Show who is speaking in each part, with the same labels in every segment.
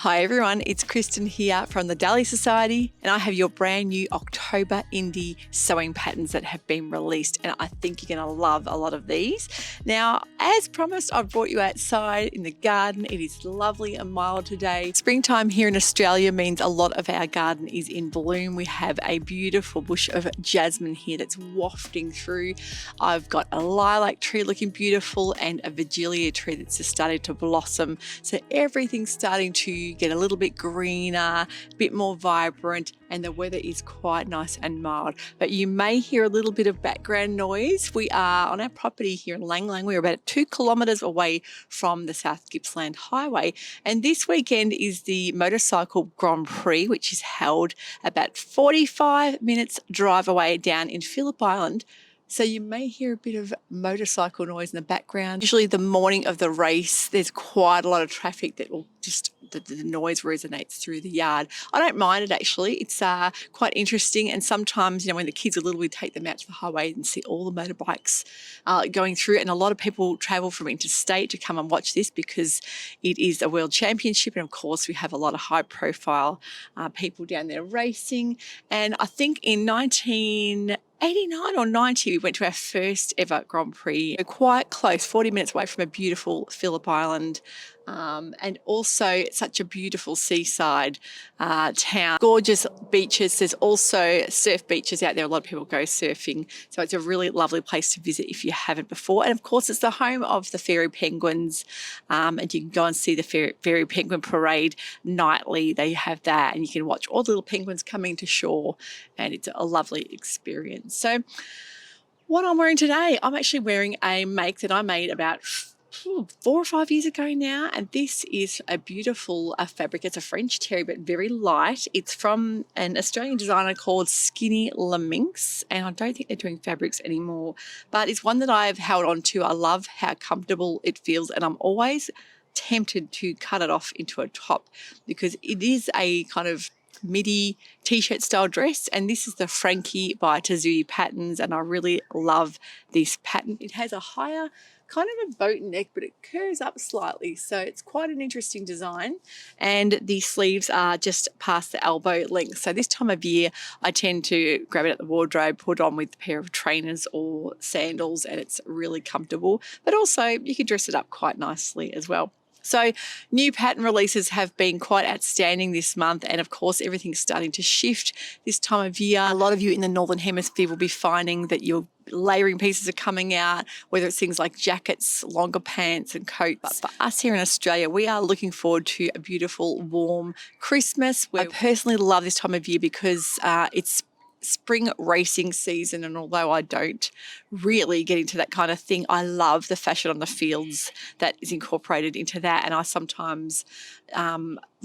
Speaker 1: Hi everyone, it's Kristen here from the Dahliasewciety, and I have your brand new October indie sewing patterns that have been released, and I think you're going to love a lot of these. Now, as promised, I've brought you outside in the garden. It is lovely and mild today. Springtime here in Australia means a lot of our garden is in bloom. We have a beautiful bush of jasmine here that's wafting through. I've got a lilac tree looking beautiful and a Vigilia tree that's just starting to blossom. So everything's starting to get a little bit greener, a bit more vibrant, and the weather is quite nice and mild. But you may hear a little bit of background noise. We are on our property here in Lang Lang. We're about 2 kilometres away from the South Gippsland Highway. And this weekend is the Motorcycle Grand Prix, which is held about 45 minutes drive away down in Phillip Island. So you may hear a bit of motorcycle noise in the background. Usually the morning of the race, there's quite a lot of traffic that will just, the noise resonates through the yard. I don't mind it actually. It's quite interesting, and sometimes, when the kids are little, we take them out to the highway and see all the motorbikes going through, and a lot of people travel from interstate to come and watch this because it is a world championship, and of course we have a lot of high profile people down there racing. And I think in 1989 or 90, we went to our first ever Grand Prix. We're quite close, 40 minutes away from a beautiful Phillip Island, and also such a beautiful seaside town. Gorgeous beaches. There's also surf beaches out there. A lot of people go surfing. So it's a really lovely place to visit if you haven't before. And of course, it's the home of the fairy penguins, and you can go and see the fairy penguin parade nightly. They have that, and you can watch all the little penguins coming to shore, and it's a lovely experience. So what I'm wearing today, I'm actually wearing a make that I made about 4 or 5 years ago now, and this is a beautiful fabric. It's a French terry but very light. It's from an Australian designer called Skinny Laminx, and I don't think they're doing fabrics anymore, but it's one that I've held on to. I love how comfortable it feels, and I'm always tempted to cut it off into a top because it is a kind of midi t-shirt style dress, and this is the Frankie by Tazui Patterns, and I really love this pattern. It has a higher kind of a boat neck, but it curves up slightly, so it's quite an interesting design, and the sleeves are just past the elbow length. So this time of year I tend to grab it at the wardrobe, put it on with a pair of trainers or sandals, and it's really comfortable, but also you can dress it up quite nicely as well. So new pattern releases have been quite outstanding this month, and of course everything's starting to shift this time of year. A lot of you in the Northern Hemisphere will be finding that your layering pieces are coming out, whether it's things like jackets, longer pants and coats. But for us here in Australia, we are looking forward to a beautiful warm Christmas. I personally love this time of year because it's spring racing season, and although I don't really get into that kind of thing, I love the fashion on the fields that is incorporated into that, and I sometimes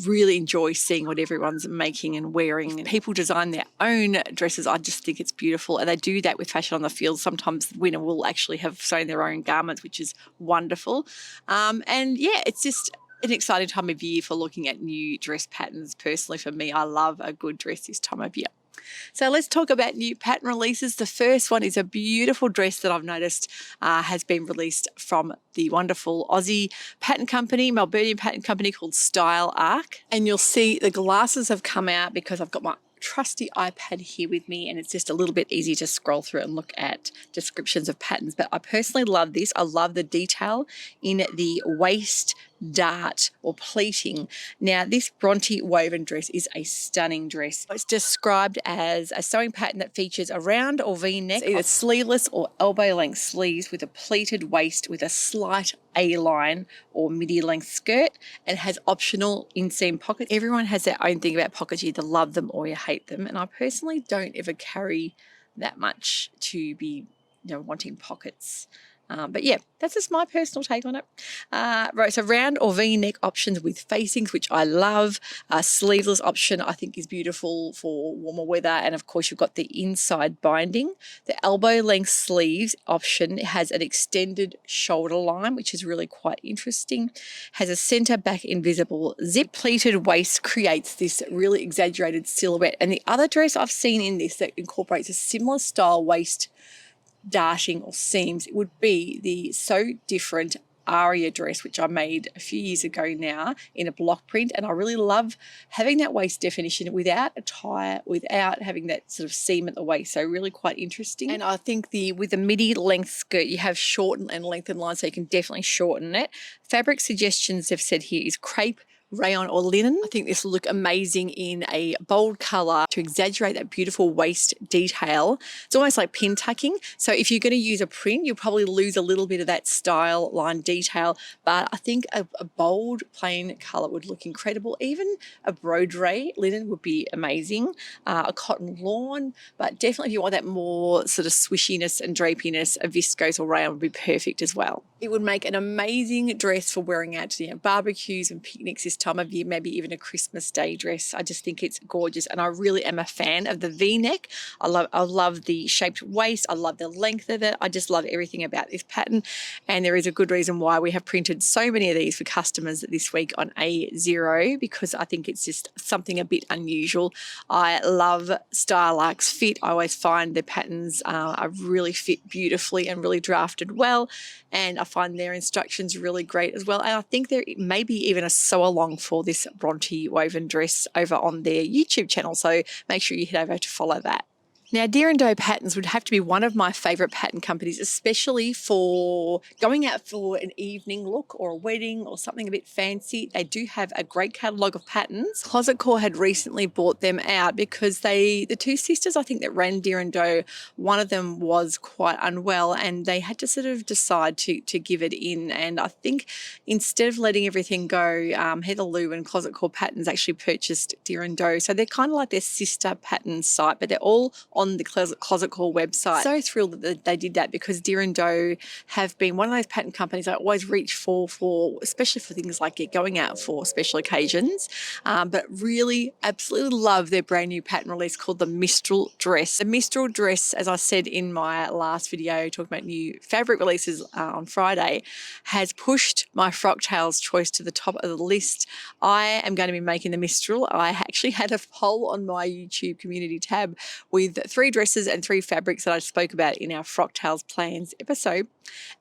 Speaker 1: really enjoy seeing what everyone's making and wearing. If people design their own dresses, I just think it's beautiful, and they do that with fashion on the fields. Sometimes the winner will actually have sewn their own garments, which is wonderful, and yeah, it's just an exciting time of year for looking at new dress patterns. Personally, for me, I love a good dress this time of year. So let's talk about new pattern releases. The first one is a beautiful dress that I've noticed has been released from the wonderful Aussie pattern company, Melbournian pattern company called Style Arc. And you'll see the glasses have come out because I've got my trusty iPad here with me, and it's just a little bit easy to scroll through and look at descriptions of patterns. But I personally love this. I love the detail in the waist dart or pleating. Now, this Bronty woven dress is a stunning dress. It's described as a sewing pattern that features a round or V-neck, either sleeveless or elbow-length sleeves with a pleated waist with a slight A-line or midi-length skirt, and has optional inseam pockets. Everyone has their own thing about pockets. You either love them or you hate them, and I personally don't ever carry that much to be wanting pockets. But yeah, that's just my personal take on it. Right, so round or V-neck options with facings, which I love. Sleeveless option I think is beautiful for warmer weather, and of course you've got the inside binding. The elbow length sleeves option has an extended shoulder line, which is really quite interesting. Has a center back invisible zip. Pleated waist creates this really exaggerated silhouette. And the other dress I've seen in this that incorporates a similar style waist darting or seams, it would be the So Different aria dress, which I made a few years ago now in a block print, and I really love having that waist definition without a tie, without having that sort of seam at the waist. So really quite interesting. And I think with the midi length skirt, you have shorten and lengthen lines, so you can definitely shorten it. Fabric suggestions they've said here is crepe, rayon or linen. I think this will look amazing in a bold colour to exaggerate that beautiful waist detail. It's almost like pin tucking. So if you're going to use a print, you'll probably lose a little bit of that style line detail. But I think a bold plain colour would look incredible. Even a broderie linen would be amazing. A cotton lawn, but definitely if you want that more sort of swishiness and drapiness, a viscose or rayon would be perfect as well. It would make an amazing dress for wearing out to barbecues and picnics this time of year, maybe even a Christmas Day dress. I just think it's gorgeous, and I really am a fan of the V-neck. I love the shaped waist. I love the length of it. I just love everything about this pattern, and there is a good reason why we have printed so many of these for customers this week on A0, because I think it's just something a bit unusual. I love Stylarc's fit. I always find the patterns are really fit beautifully and really drafted well, and I find their instructions really great as well. And I think there may be even a sew along for this Bronty woven dress over on their YouTube channel, so make sure you head over to follow that. Now, Deer & Doe Patterns would have to be one of my favourite pattern companies, especially for going out for an evening look or a wedding or something a bit fancy. They do have a great catalogue of patterns. Closet Core had recently bought them out because the two sisters, I think, that ran Deer & Doe, one of them was quite unwell and they had to sort of decide to give it in. And I think instead of letting everything go, Heather Lou and Closet Core Patterns actually purchased Deer & Doe. So they're kind of like their sister pattern site, but they're all on the Closet Core website. So thrilled that they did that, because Deer & Doe have been one of those pattern companies I always reach for especially for things like going out for special occasions, but really absolutely love their brand new pattern release called the Mistral dress. The Mistral dress, as I said in my last video talking about new fabric releases on Friday, has pushed my Frocktails choice to the top of the list. I am going to be making the Mistral. I actually had a poll on my YouTube community tab with 3 dresses and 3 fabrics that I spoke about in our Frocktails Plans episode.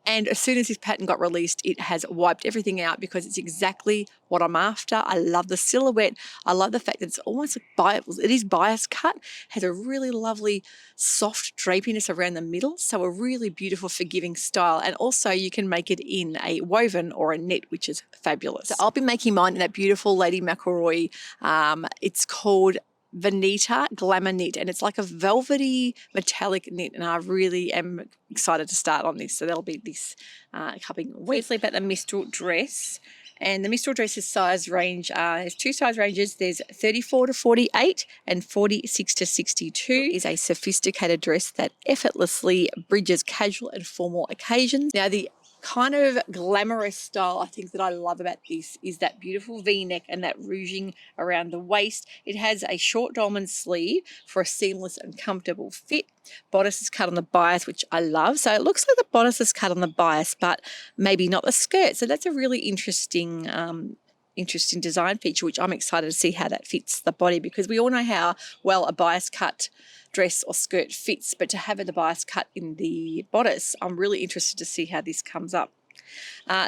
Speaker 1: And as soon as this pattern got released, it has wiped everything out because it's exactly what I'm after. I love the silhouette. I love the fact that it's almost like it is bias cut, has a really lovely soft drapiness around the middle. So a really beautiful, forgiving style. And also you can make it in a woven or a knit, which is fabulous. So I'll be making mine in that beautiful Lady McElroy. It's called Veneta Glamour Knit, and it's like a velvety metallic knit, and I really am excited to start on this. So that'll be this coming week. Firstly, about the Mistral dress. And the Mistral dress's size range, there's 2 size ranges. There's 34 to 48 and 46 to 62. Is a sophisticated dress that effortlessly bridges casual and formal occasions. Now, the kind of glamorous style I think that I love about this is that beautiful V-neck and that ruching around the waist. It has a short dolman sleeve for a seamless and comfortable fit. Bodice is cut on the bias, which I love. So it looks like the bodice is cut on the bias, but maybe not the skirt. So that's a really interesting design feature, which I'm excited to see how that fits the body, because we all know how well a bias cut dress or skirt fits, but to have the bias cut in the bodice, I'm really interested to see how this comes up.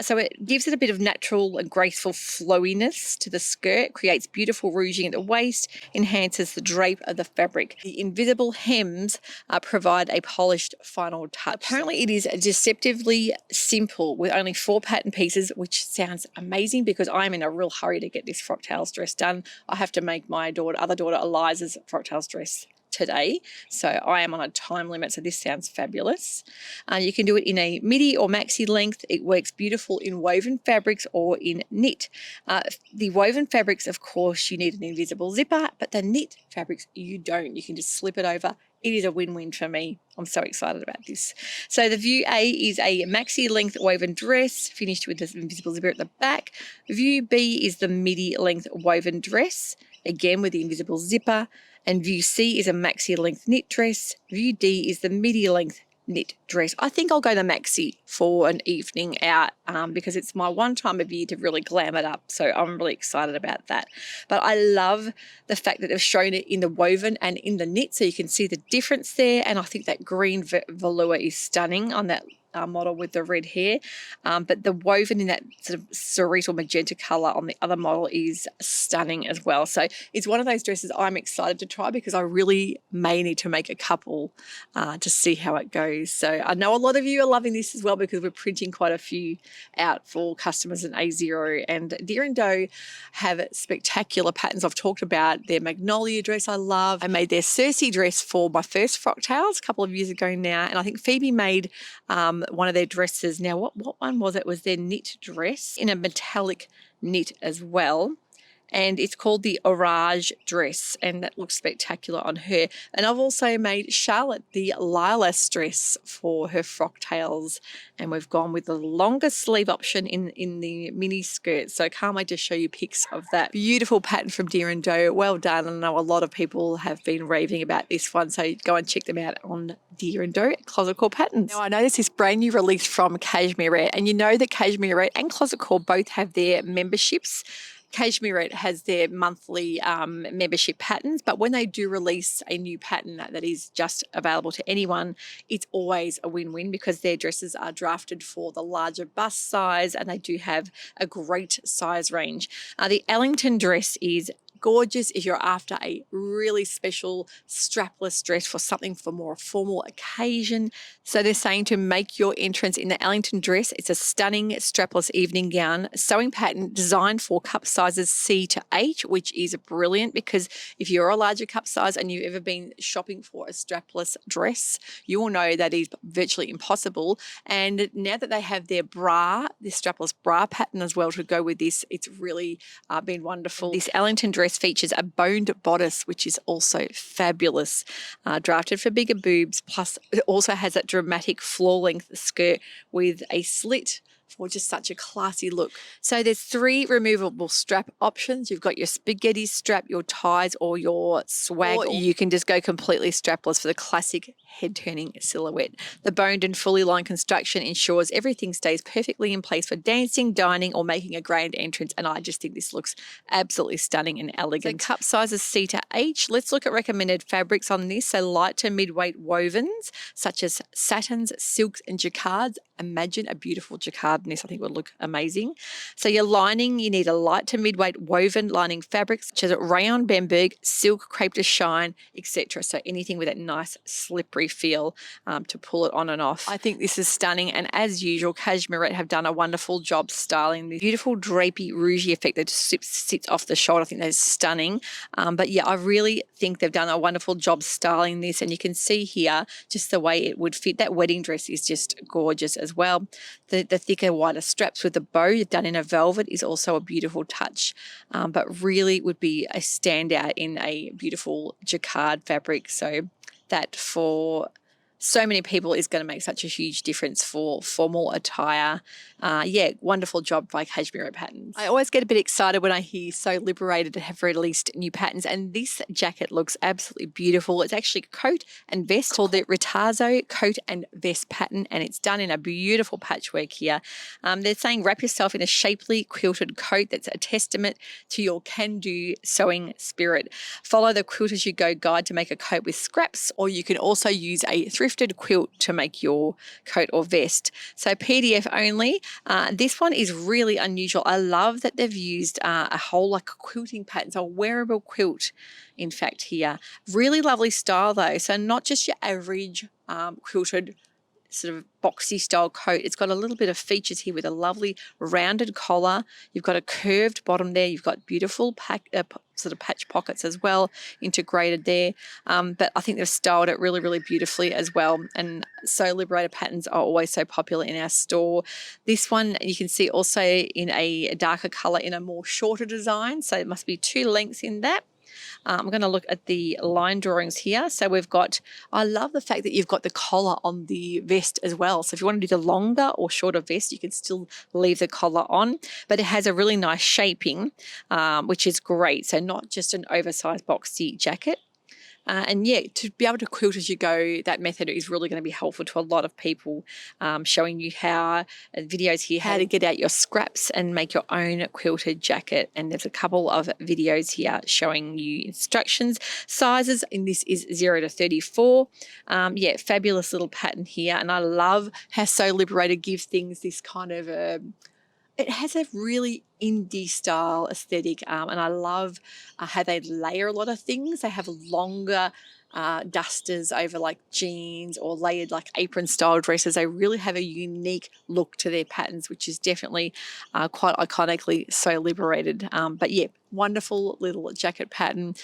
Speaker 1: So it gives it a bit of natural and graceful flowiness to the skirt, creates beautiful ruching at the waist, enhances the drape of the fabric. The invisible hems provide a polished final touch. Apparently it is deceptively simple with only 4 pattern pieces, which sounds amazing because I'm in a real hurry to get this Frocktails dress done. I have to make my other daughter Eliza's Frocktails dress today, so I am on a time limit, so this sounds fabulous. You can do it in a midi or maxi length. It works beautiful in woven fabrics or in knit. The woven fabrics, of course, you need an invisible zipper, but the knit fabrics you don't. You can just slip it over. It is a win-win for me. I'm so excited about this. So the View A is a maxi length woven dress finished with this invisible zipper at the back. View B is the midi length woven dress, again with the invisible zipper. And View C is a maxi length knit dress. View D is the midi length knit dress. I think I'll go the maxi for an evening out because it's my one time of year to really glam it up. So I'm really excited about that. But I love the fact that they've shown it in the woven and in the knit, so you can see the difference there. And I think that green velour is stunning on that model with the red hair, but the woven in that sort of cerise or magenta colour on the other model is stunning as well. So it's one of those dresses I'm excited to try because I really may need to make a couple to see how it goes. So I know a lot of you are loving this as well because we're printing quite a few out for customers in A0, and Deer and Doe have spectacular patterns. I've talked about their Magnolia dress I love. I made their Circe dress for my first Frocktails a couple of years ago now, and I think Phoebe made one of their dresses. Now, what one was it? It was their knit dress in a metallic knit as well. And it's called the Orage dress, and that looks spectacular on her. And I've also made Charlotte the Lilas dress for her Frocktails, and we've gone with the longer sleeve option in the mini skirt. So I can't wait to show you pics of that beautiful pattern from Deer and Doe. Well done. I know a lot of people have been raving about this one, so go and check them out on Deer and Doe Closet Core Patterns. Now I noticed this brand new release from Kashmir, and you know that Kashmir and Closet Core both have their memberships. Kashmir has their monthly membership patterns, but when they do release a new pattern that is just available to anyone, it's always a win-win because their dresses are drafted for the larger bust size, and they do have a great size range. The Ellington dress is gorgeous if you're after a really special strapless dress for something for more formal occasion. So they're saying to make your entrance in the Ellington dress. It's a stunning strapless evening gown sewing pattern designed for cup sizes C to H, which is brilliant because if you're a larger cup size and you've ever been shopping for a strapless dress, you will know that is virtually impossible. And now that they have their bra, this strapless bra pattern as well to go with this, it's really been wonderful. This Ellington dress features a boned bodice, which is also fabulous, drafted for bigger boobs, plus it also has that dramatic floor-length skirt with a slit for just such a classy look. So there's 3 removable strap options. You've got your spaghetti strap, your ties, or your swag. Or you can just go completely strapless for the classic head-turning silhouette. The boned and fully lined construction ensures everything stays perfectly in place for dancing, dining, or making a grand entrance, and I just think this looks absolutely stunning and elegant. So cup sizes C to H. Let's look at recommended fabrics on this. So light to mid-weight wovens, such as satins, silks, and jacquards. Imagine a beautiful jacquard in this. I think would look amazing. So your lining, you need a light to mid-weight woven lining fabrics such as rayon Bamberg, silk, crepe de chine, etc. So anything with that nice slippery feel to pull it on and off. I think this is stunning, and as usual, Kashmir have done a wonderful job styling this beautiful drapey rougey effect that just sits off the shoulder. I think that is stunning. But yeah, I really think they've done a wonderful job styling this, and you can see here just the way it would fit. That wedding dress is just gorgeous as well. The thicker, wider straps with the bow done in a velvet is also a beautiful touch, but really would be a standout in a beautiful jacquard fabric. So that for so many people is going to make such a huge difference for formal attire. Yeah, wonderful job by Kashmir Patterns. I always get a bit excited when I hear So Liberated to have released new patterns, and this jacket looks absolutely beautiful. It's actually coat and vest called the Ritazzo coat and vest pattern, and it's done in a beautiful patchwork here. They're saying wrap yourself in a shapely quilted coat that's a testament to your can-do sewing spirit. Follow the quilt as you go guide to make a coat with scraps, or you can also use a thrifted quilt to make your coat or vest. So PDF only. This one is really unusual. I love that they've used a whole like quilting pattern, so a wearable quilt in fact here. Really lovely style though, so not just your average quilted sort of boxy style coat. It's got a little bit of features here with a lovely rounded collar. You've got a curved bottom there. You've got beautiful sort of patch pockets as well integrated there. But I think they've styled it really, really beautifully as well. And So Liberated patterns are always so popular in our store. This one you can see also in a darker color in a more shorter design. So it must be 2 lengths in that. I'm going to look at the line drawings here. So we've got, I love the fact that you've got the collar on the vest as well. So if you want to do the longer or shorter vest, you can still leave the collar on, but it has a really nice shaping, which is great. So not just an oversized boxy jacket, And yeah, to be able to quilt as you go, that method is really going to be helpful to a lot of people, showing you how videos here, how to get out your scraps and make your own quilted jacket. And there's a couple of videos here showing you instructions, sizes, and this is 0 to 34. Yeah, fabulous little pattern here. And I love how So Liberated gives things this kind of it has a really indie style aesthetic, and I love how they layer a lot of things. They have longer dusters over like jeans or layered like apron style dresses. They really have a unique look to their patterns, which is definitely quite iconically So Liberated. But yeah, wonderful little jacket pattern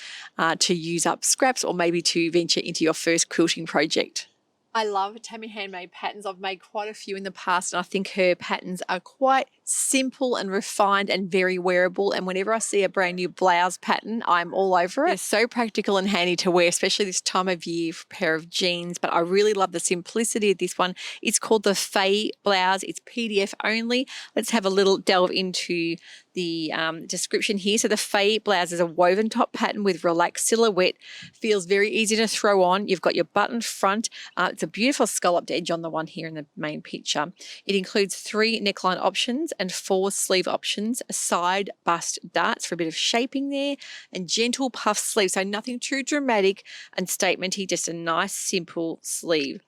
Speaker 1: to use up scraps or maybe to venture into your first quilting project. I love Tammy Handmade patterns. I've made quite a few in the past, and I think her patterns are quite simple and refined and very wearable. And whenever I see a brand new blouse pattern, I'm all over it. It's so practical and handy to wear, especially this time of year for a pair of jeans. But I really love the simplicity of this one. It's called the Faye blouse. It's PDF only. Let's have a little delve into the description here. So the Faye blouse is a woven top pattern with relaxed silhouette. Feels very easy to throw on. You've got your button front. It's a beautiful scalloped edge on the one here in the main picture. It includes 3 neckline options and 4 sleeve options, a side bust darts for a bit of shaping there, and gentle puff sleeve. So nothing too dramatic and statementy, just a nice simple sleeve.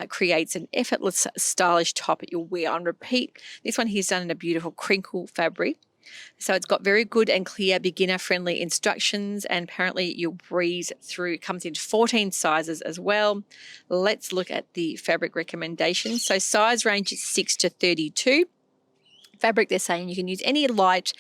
Speaker 1: Creates an effortless stylish top that you'll wear on repeat. This one here is done in a beautiful crinkle fabric. So it's got very good and clear beginner-friendly instructions, and apparently you'll breeze through. It comes in 14 sizes as well. Let's look at the fabric recommendations. So size range is 6 to 32. Fabric, they're saying you can use any light,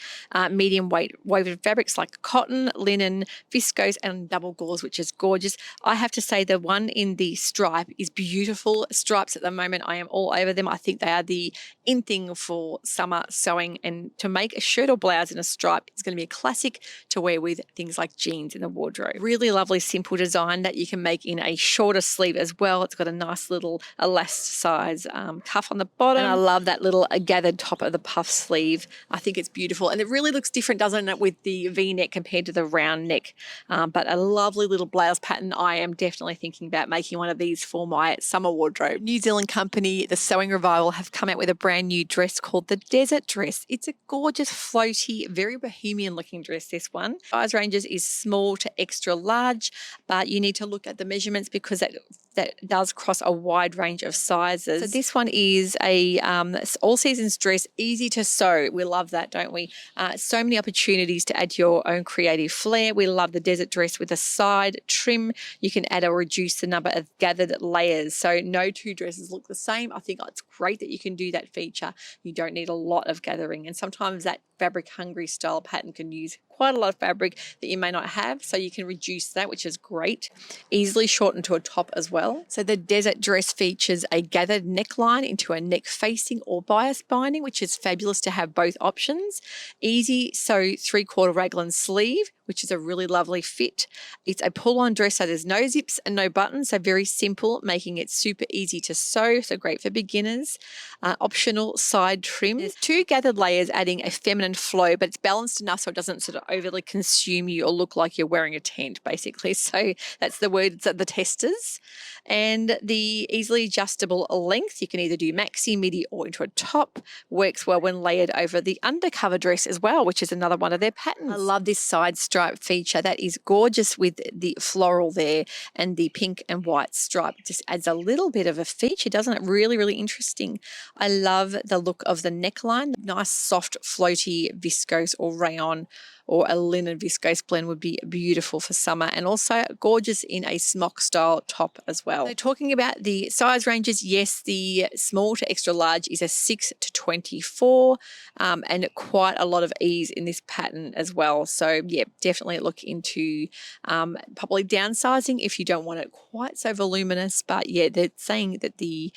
Speaker 1: medium weight woven fabrics like cotton, linen, viscose, and double gauze, which is gorgeous. I have to say the one in the stripe is beautiful. Stripes at the moment, I am all over them. I think they are the in thing for summer sewing, and to make a shirt or blouse in a stripe is going to be a classic to wear with things like jeans in the wardrobe. Really lovely, simple design that you can make in a shorter sleeve as well. It's got a nice little elasticized cuff on the bottom, and I love that little gathered top of the puff sleeve. I think it's beautiful, and it really looks different, doesn't it, with the V-neck compared to the round neck. But a lovely little blouse pattern. I am definitely thinking about making one of these for my summer wardrobe. New Zealand company, the Sewing Revival, have come out with a brand new dress called the Desert Dress. It's a gorgeous, floaty, very bohemian looking dress, this one. Size ranges is small to extra large, but you need to look at the measurements because that does cross a wide range of sizes. So this one is a all seasons dress, easy to sew. We love that, don't we? So many opportunities to add your own creative flair. We love the desert dress with a side trim. You can add or reduce the number of gathered layers. So no 2 dresses look the same. I think it's great that you can do that feature. You don't need a lot of gathering. And sometimes that fabric hungry style pattern can use quite a lot of fabric that you may not have, so you can reduce that, which is great. Easily shortened to a top as well. So the desert dress features a gathered neckline into a neck facing or bias binding, which is fabulous to have both options. Easy sew 3/4 raglan sleeve, which is a really lovely fit. It's a pull-on dress, so there's no zips and no buttons, so very simple, making it super easy to sew, so great for beginners. Optional side trim. There's 2 gathered layers adding a feminine flow, but it's balanced enough so it doesn't sort of overly consume you or look like you're wearing a tent, basically. So that's the words that the testers. And the easily adjustable length, you can either do maxi, midi, or into a top. Works well when layered over the undercover dress as well, which is another one of their patterns. I love this side stripe feature. That is gorgeous with the floral there and the pink and white stripe. It just adds a little bit of a feature, doesn't it? Really, really interesting. I love the look of the neckline. Nice, soft, floaty viscose or rayon or a linen viscose blend would be beautiful for summer, and also gorgeous in a smock style top as well. So talking about the size ranges, yes, the small to extra large is a 6 to 24, and quite a lot of ease in this pattern as well. So yeah, definitely look into probably downsizing if you don't want it quite so voluminous. But yeah, they're saying that the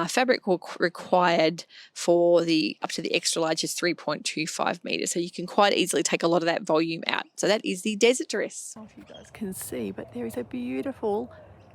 Speaker 1: fabric required for the up to the extra large is 3.25 meters, so you can quite easily take a lot of that volume out. So that is the desert dress. I don't know if you guys can see, but there is a beautiful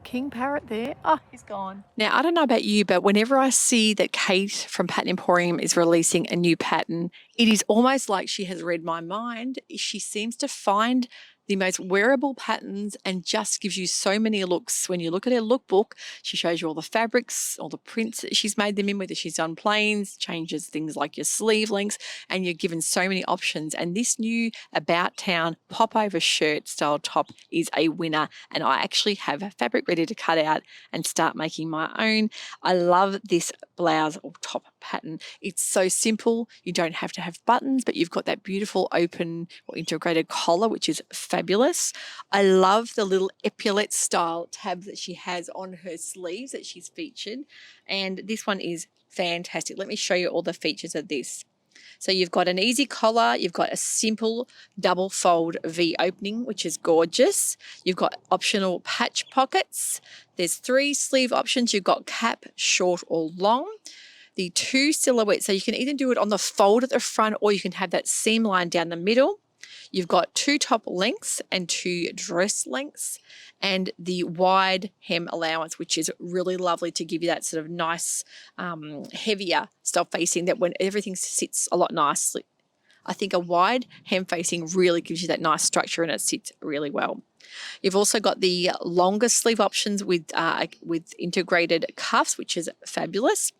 Speaker 1: king parrot there. Oh, he's gone. Now, I don't know about you, but whenever I see that Kate from Pattern Emporium is releasing a new pattern, it is almost like she has read my mind. She seems to find the most wearable patterns and just gives you so many looks. When you look at her lookbook, she shows you all the fabrics, all the prints that she's made them in, whether she's done plains, changes things like your sleeve lengths, and you're given so many options. And this new About Town pop-over shirt style top is a winner, and I actually have fabric ready to cut out and start making my own. I love this blouse or top pattern. It's so simple. You don't have to have buttons, but you've got that beautiful open or integrated collar, which is fabulous. I love the little epaulette style tabs that she has on her sleeves that she's featured, and this one is fantastic. Let me show you all the features of this. So you've got an easy collar, you've got a simple double fold V opening, which is gorgeous. You've got optional patch pockets. There's 3 sleeve options. You've got cap, short or long. The 2 silhouettes, so you can either do it on the fold at the front or you can have that seam line down the middle. You've got 2 top lengths and 2 dress lengths, and the wide hem allowance, which is really lovely to give you that sort of nice, heavier style facing that when everything sits a lot nicely. I think a wide hem facing really gives you that nice structure and it sits really well. You've also got the longer sleeve options with integrated cuffs, which is fabulous.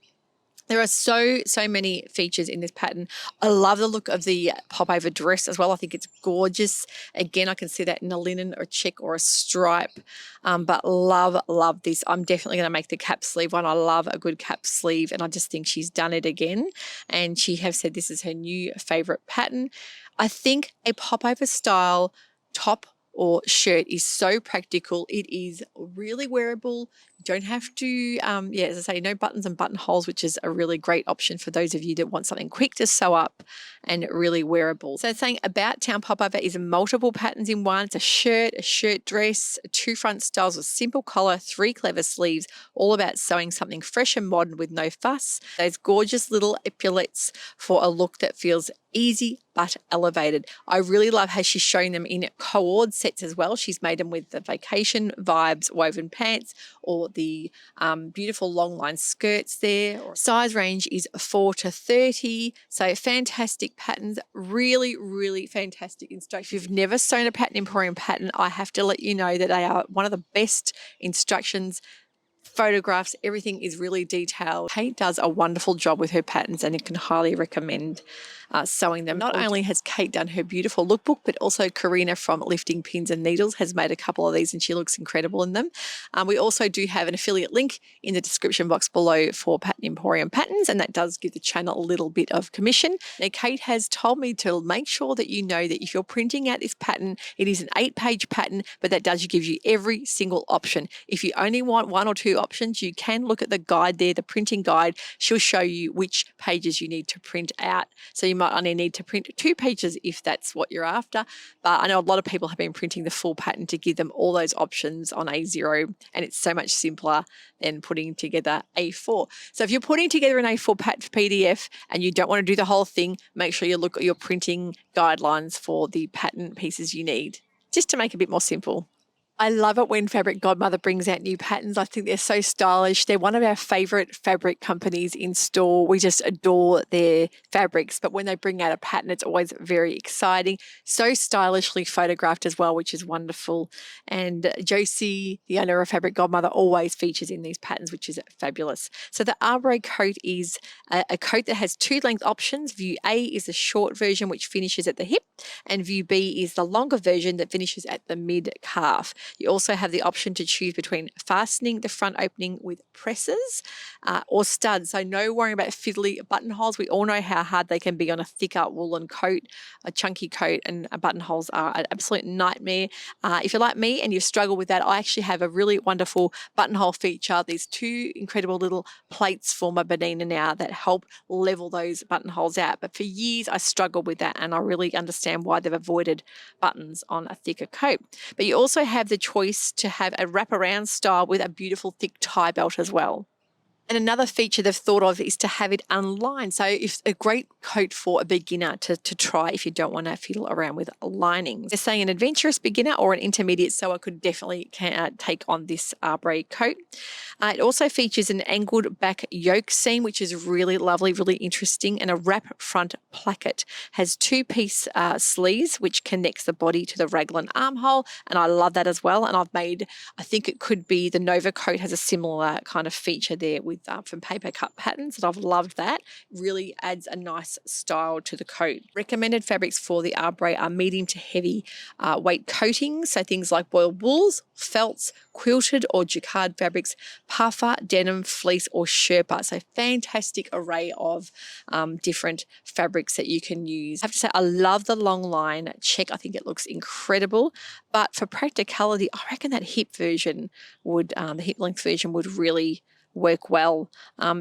Speaker 1: There are so many features in this pattern. I love the look of the pop-over dress as well. I think it's gorgeous. Again, I can see that in a linen or a check or a stripe, but love this. I'm definitely going to make the cap sleeve one. I love a good cap sleeve, and I just think she's done it again. And she has said this is her new favorite pattern. I think a pop-over style top or shirt is so practical. It is really wearable. You don't have to, as I say, no buttons and buttonholes, which is a really great option for those of you that want something quick to sew up and really wearable. So saying About Town pop-over is multiple patterns in one. It's a shirt dress, 2 front styles with simple collar, 3 clever sleeves, all about sewing something fresh and modern with no fuss. Those gorgeous little epaulettes for a look that feels easy but elevated. I really love how she's showing them in cord sets as well. She's made them with the vacation vibes woven pants or the beautiful long line skirts there. Size range is 4 to 30. So fantastic patterns, really fantastic instructions. If you've never sewn a pattern Emporium pattern, I have to let you know that they are one of the best instructions. Photographs, everything is really detailed. Kate does a wonderful job with her patterns and you can highly recommend sewing them. Not only has Kate done her beautiful lookbook, but also Karina from Lifting Pins and Needles has made a couple of these and she looks incredible in them. We also do have an affiliate link in the description box below for Pattern Emporium patterns, and that does give the channel a little bit of commission. Now, Kate has told me to make sure that you know that if you're printing out this pattern, it is an 8-page pattern, but that does give you every single option. If you only want 1 or 2 options, you can look at the guide there, the printing guide. She'll show you which pages you need to print out. So you might only need to print 2 pages if that's what you're after. But I know a lot of people have been printing the full pattern to give them all those options on A0, and it's so much simpler than putting together A4. So if you're putting together an A4 PDF and you don't want to do the whole thing, make sure you look at your printing guidelines for the pattern pieces you need, just to make it a bit more simple. I love it when Fabric Godmother brings out new patterns. I think they're so stylish. They're one of our favorite fabric companies in store. We just adore their fabrics, but when they bring out a pattern, it's always very exciting. So stylishly photographed as well, which is wonderful. And Josie, the owner of Fabric Godmother, always features in these patterns, which is fabulous. So the Arbre coat is a coat that has 2 length options. View A is the short version, which finishes at the hip, and view B is the longer version that finishes at the mid-calf. You also have the option to choose between fastening the front opening with presses or studs. So no worrying about fiddly buttonholes. We all know how hard they can be on a thicker woolen coat, a chunky coat, and buttonholes are an absolute nightmare. If you're like me and you struggle with that, I actually have a really wonderful buttonhole feature. There's 2 incredible little plates for my banana now that help level those buttonholes out. But for years I struggled with that, and I really understand why they've avoided buttons on a thicker coat. But you also have the choice to have a wraparound style with a beautiful thick tie belt as well. And another feature they've thought of is to have it unlined. So it's a great coat for a beginner to try if you don't want to fiddle around with linings. They're saying an adventurous beginner or an intermediate sewer could definitely take on this Arbre coat. It also features an angled back yoke seam, which is really lovely, really interesting, and a wrap front placket. Has two-piece sleeves, which connects the body to the raglan armhole, and I love that as well. And I think it could be the Nova coat has a similar kind of feature there with from paper cut patterns, and I've loved that. Really adds a nice style to the coat. Recommended fabrics for the Arbre are medium to heavy weight coatings, so things like boiled wools, felts, quilted or jacquard fabrics, puffer, denim, fleece, or sherpa. So fantastic array of different fabrics that you can use. I have to say, I love the long line check. I think it looks incredible. But for practicality, I reckon that hip version would, the hip length version would really work well.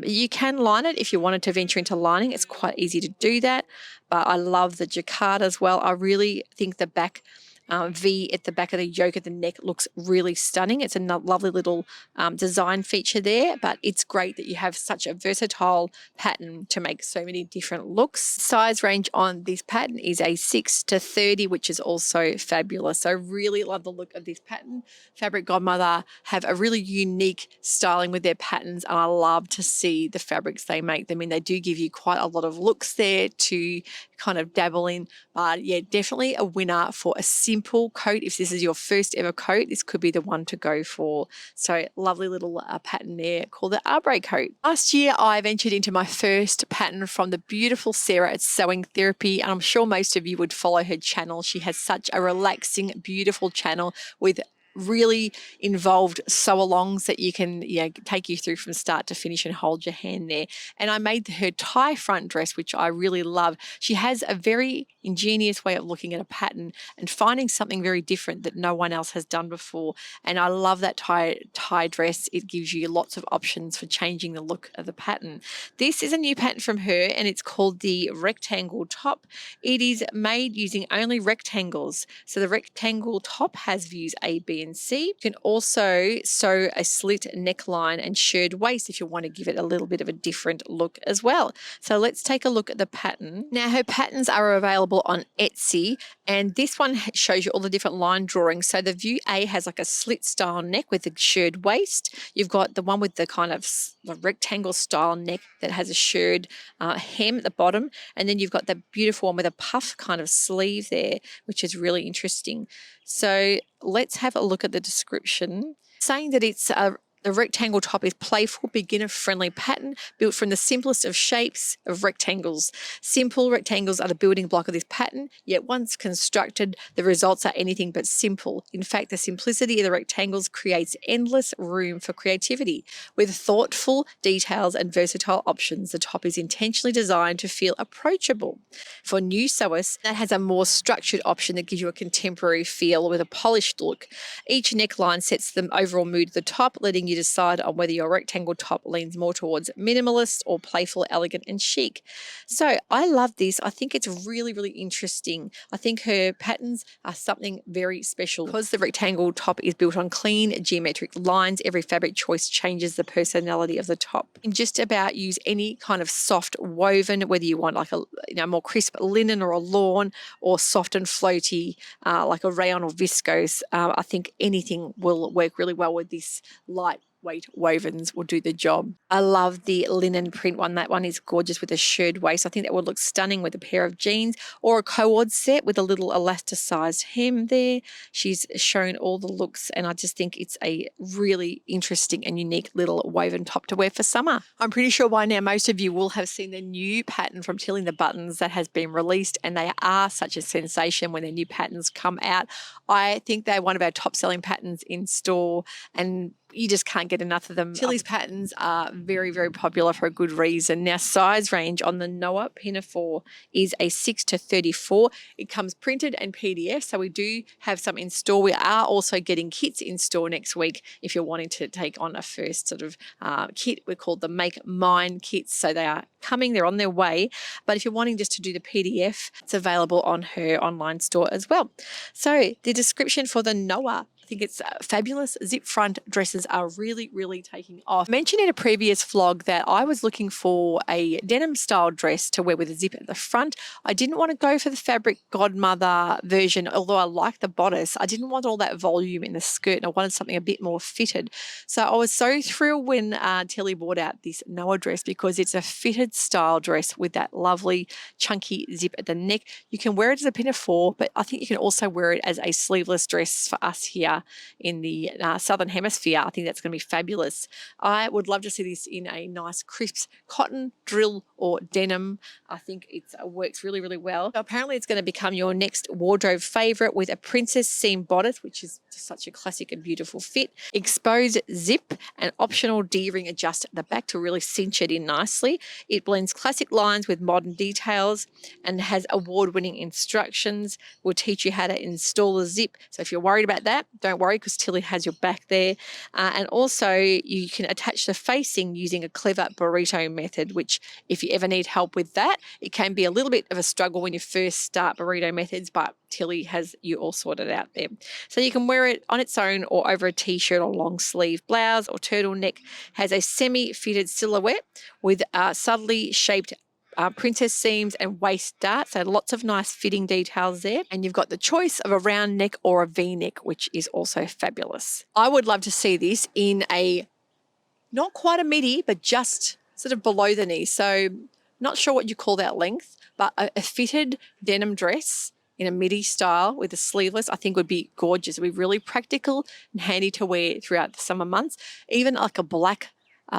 Speaker 1: You can line it if you wanted to venture into lining. It's quite easy to do that. But I love the jacquard as well. I really think the back V at the back of the yoke of the neck looks really stunning. It's a lovely little design feature there, but it's great that you have such a versatile pattern to make so many different looks. Size range on this pattern is a 6 to 30, which is also fabulous. So really love the look of this pattern. Fabric Godmother have a really unique styling with their patterns, and I love to see the fabrics they make them in. They do give you quite a lot of looks there to kind of dabble in, but yeah, definitely a winner for a simple coat. If this is your first ever coat, this could be the one to go for. So lovely little pattern there called the Arbre coat. Last year I ventured into my first pattern from the beautiful Sarah at Sewing Therapy, and I'm sure most of you would follow her channel. She has such a relaxing, beautiful channel with really involved sew-alongs that you can take you through from start to finish and hold your hand there. And I made her tie front dress, which I really love. She has a very ingenious way of looking at a pattern and finding something very different that no one else has done before. And I love that tie dress. It gives you lots of options for changing the look of the pattern. This is a new pattern from her, and it's called the rectangle top. It is made using only rectangles. So the rectangle top has views A, B, and C. You can also sew a slit neckline and shirred waist if you want to give it a little bit of a different look as well. So let's take a look at the pattern. Now her patterns are available on Etsy, and this one shows you all the different line drawings. So the view A has like a slit style neck with a shirred waist. You've got the one with the kind of the rectangle style neck that has a shirred hem at the bottom, and then you've got the beautiful one with a puff kind of sleeve there, which is really interesting. So let's have a look at the description, saying that it's the rectangle top is playful, beginner-friendly pattern built from the simplest of shapes of rectangles. Simple rectangles are the building block of this pattern, yet once constructed, the results are anything but simple. In fact, the simplicity of the rectangles creates endless room for creativity. With thoughtful details and versatile options, the top is intentionally designed to feel approachable. For new sewers, that has a more structured option that gives you a contemporary feel with a polished look. Each neckline sets the overall mood of the top, letting you decide on whether your rectangle top leans more towards minimalist or playful, elegant, and chic. So I love this. I think it's really, really interesting. I think her patterns are something very special. Because the rectangle top is built on clean geometric lines, every fabric choice changes the personality of the top. You can just about use any kind of soft woven, whether you want like a more crisp linen or a lawn, or soft and floaty like a rayon or viscose. I think anything will work really well with this lightweight wovens will do the job. I love the linen print one. That one is gorgeous with a shirred waist. I think that would look stunning with a pair of jeans or a co-ord set with a little elasticized hem there. She's shown all the looks, and I just think it's a really interesting and unique little woven top to wear for summer. I'm pretty sure by now most of you will have seen the new pattern from Tilling the Buttons that has been released, and they are such a sensation when their new patterns come out. I think they're one of our top selling patterns in store, and you just can't get enough of them. Tilly's patterns are very, very popular for a good reason. Now, size range on the Noah Pinafore is a 6 to 34. It comes printed and PDF, so we do have some in store. We are also getting kits in store next week if you're wanting to take on a first sort of kit. We're called the Make Mine kits, so they are coming. They're on their way. But if you're wanting just to do the PDF, it's available on her online store as well. So the description for the Noah think it's fabulous. Zip front dresses are really, really taking off. I mentioned in a previous vlog that I was looking for a denim style dress to wear with a zip at the front. I didn't want to go for the fabric Godmother version, although I like the bodice. I didn't want all that volume in the skirt and I wanted something a bit more fitted. So I was so thrilled when Tilly brought out this Noah dress because it's a fitted style dress with that lovely chunky zip at the neck. You can wear it as a pinafore, but I think you can also wear it as a sleeveless dress for us here in the Southern Hemisphere. I think that's going to be fabulous. I would love to see this in a nice crisp cotton, drill or denim. I think it works really, really well. So apparently it's going to become your next wardrobe favorite with a princess seam bodice, which is just such a classic and beautiful fit. Exposed zip and optional D-ring adjust at the back to really cinch it in nicely. It blends classic lines with modern details and has award-winning instructions. We'll teach you how to install the zip. So if you're worried about that, don't worry because Tilly has your back there. And also you can attach the facing using a clever burrito method, which if you ever need help with that, it can be a little bit of a struggle when you first start burrito methods, but Tilly has you all sorted out there. So you can wear it on its own or over a t-shirt or long sleeve blouse or turtleneck. Has a semi-fitted silhouette with subtly shaped princess seams and waist darts, so lots of nice fitting details there. And you've got the choice of a round neck or a V-neck, which is also fabulous. I would love to see this in a, not quite a midi, but just sort of below the knee. So not sure what you call that length, but a fitted denim dress in a midi style with a sleeveless, I think would be gorgeous. It would be really practical and handy to wear throughout the summer months. Even like a black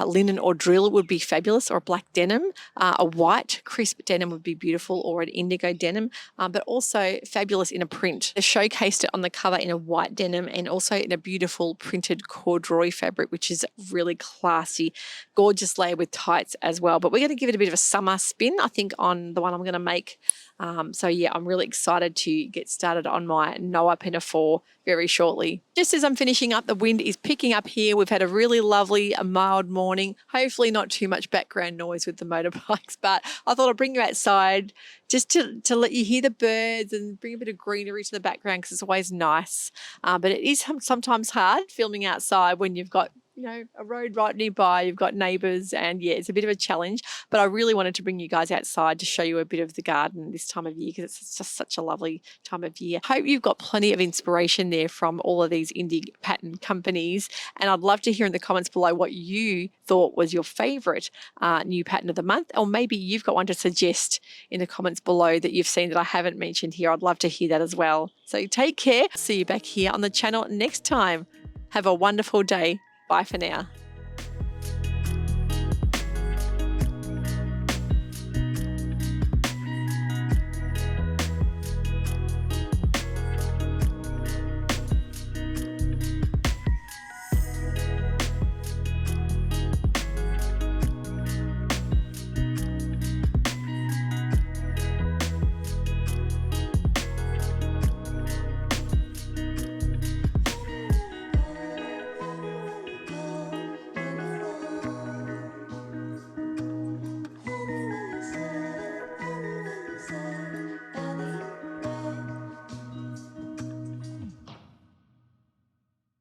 Speaker 1: linen or drill would be fabulous, or a black denim. A white crisp denim would be beautiful, or an indigo denim, but also fabulous in a print. They showcased it on the cover in a white denim and also in a beautiful printed corduroy fabric, which is really classy, gorgeous layer with tights as well. But we're going to give it a bit of a summer spin, I think, on the one I'm going to make. So yeah, I'm really excited to get started on my Noah pinafore very shortly. Just as I'm finishing up, the wind is picking up here. We've had a really lovely, mild morning. Hopefully not too much background noise with the motorbikes, but I thought I'd bring you outside just to let you hear the birds and bring a bit of greenery to the background because it's always nice. But it is sometimes hard filming outside when you've got a road right nearby, you've got neighbours, and yeah, it's a bit of a challenge, but I really wanted to bring you guys outside to show you a bit of the garden this time of year because it's just such a lovely time of year. Hope you've got plenty of inspiration there from all of these indie pattern companies, and I'd love to hear in the comments below what you thought was your favourite new pattern of the month, or maybe you've got one to suggest in the comments below that you've seen that I haven't mentioned here. I'd love to hear that as well. So take care. See you back here on the channel next time. Have a wonderful day. Bye for now.